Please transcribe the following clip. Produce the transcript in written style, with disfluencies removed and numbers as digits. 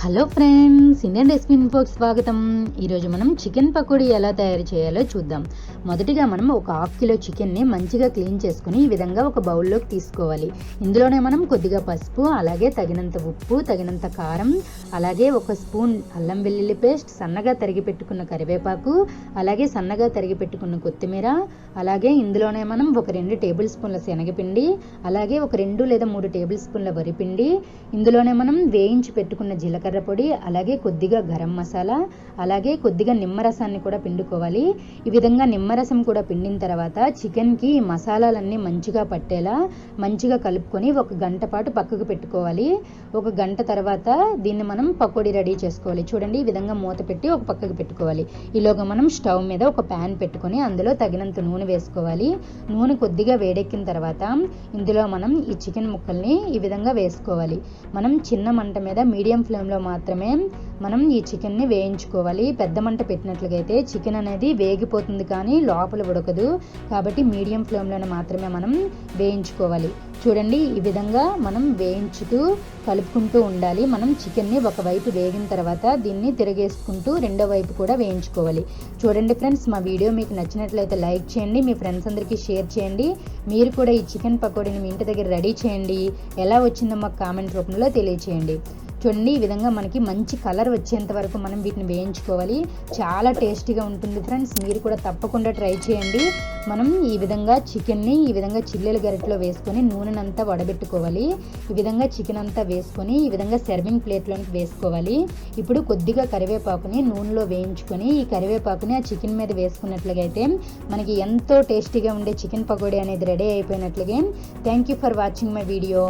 Hello friends, Indian recipe ఇన్ఫోకి స్వాగతం. ఈరోజు మనం చికెన్ పకోడీ ఎలా తయారు చేయాలో చూద్దాం. మొదటిగా మనం ఒక హాఫ్ కిలో చికెన్ని మంచిగా క్లీన్ చేసుకుని ఈ విధంగా ఒక బౌల్లోకి తీసుకోవాలి. ఇందులోనే మనం కొద్దిగా పసుపు, అలాగే తగినంత ఉప్పు, తగినంత కారం, అలాగే ఒక స్పూన్ అల్లం వెల్లుల్లి పేస్ట్, సన్నగా తరిగి పెట్టుకున్న కరివేపాకు, అలాగే సన్నగా తరిగి పెట్టుకున్న కొత్తిమీర, అలాగే ఇందులోనే మనం ఒక 2 టేబుల్ స్పూన్ల శనగపిండి, అలాగే ఒక 2 లేదా 3 టేబుల్ స్పూన్ల వరిపిండి, ఇందులోనే మనం వేయించి పెట్టుకున్న జీలకర్ర పొడి, అలాగే కొద్దిగా గరం మసాలా, అలాగే కొద్దిగా నిమ్మరసాన్ని కూడా పిండుకోవాలి. ఈ విధంగా నిమ్మరసం కూడా పిండిన తర్వాత చికెన్కి ఈ మసాలాలన్నీ మంచిగా పట్టేలా మంచిగా కలుపుకొని 1 గంట పాటు పక్కకు పెట్టుకోవాలి. 1 గంట తర్వాత దీన్ని మనం పకోడీ రెడీ చేసుకోవాలి. చూడండి, ఈ విధంగా మూత పెట్టి ఒక పక్కకు పెట్టుకోవాలి. ఈలోగా మనం స్టవ్ మీద ఒక ప్యాన్ పెట్టుకొని అందులో తగినంత నూనె వేసుకోవాలి. నూనె కొద్దిగా వేడెక్కిన తర్వాత ఇందులో మనం ఈ చికెన్ ముక్కల్ని ఈ విధంగా వేసుకోవాలి. మనం చిన్న మంట మీద మీడియం ఫ్లేమ్లో మాత్రమే మనం ఈ చికెన్ని వేయించుకోవాలి. పెద్ద మంట పెట్టినట్లయితే చికెన్ అనేది వేగిపోతుంది కానీ లోపల ఉడకదు. కాబట్టి మీడియం ఫ్లేమ్లోనే మాత్రమే మనం వేయించుకోవాలి. చూడండి, ఈ విధంగా మనం వేయించుతూ కలుపుకుంటూ ఉండాలి. మనం చికెన్ని ఒకవైపు వేగిన తర్వాత దీన్ని తిరగేసుకుంటూ రెండో వైపు కూడా వేయించుకోవాలి. చూడండి ఫ్రెండ్స్, మా వీడియో మీకు నచ్చినట్లయితే లైక్ చేయండి, మీ ఫ్రెండ్స్ అందరికీ షేర్ చేయండి. మీరు కూడా ఈ చికెన్ పకోడీని మీ ఇంటి దగ్గర రెడీ చేయండి. ఎలా వచ్చిందో మాకు కామెంట్ రూపంలో తెలియచేయండి. చూడండి, ఈ విధంగా మనకి మంచి కలర్ వచ్చేంత వరకు మనం వీటిని వేయించుకోవాలి. చాలా టేస్టీగా ఉంటుంది ఫ్రెండ్స్, మీరు కూడా తప్పకుండా ట్రై చేయండి. మనం ఈ విధంగా చికెన్ని ఈ విధంగా చిల్లీల గరిటెలో వేసుకొని నూనెనంతా వడబెట్టుకోవాలి. ఈ విధంగా చికెన్ అంతా వేసుకొని ఈ విధంగా సర్వింగ్ ప్లేట్లోనికి వేసుకోవాలి. ఇప్పుడు కొద్దిగా కరివేపాకుని నూనెలో వేయించుకొని ఈ కరివేపాకుని ఆ చికెన్ మీద వేసుకున్నట్లయితే మనకి ఎంతో టేస్టీగా ఉండే చికెన్ పకోడీ అనేది రెడీ అయిపోయినట్లుగా. Thank you for watching my video.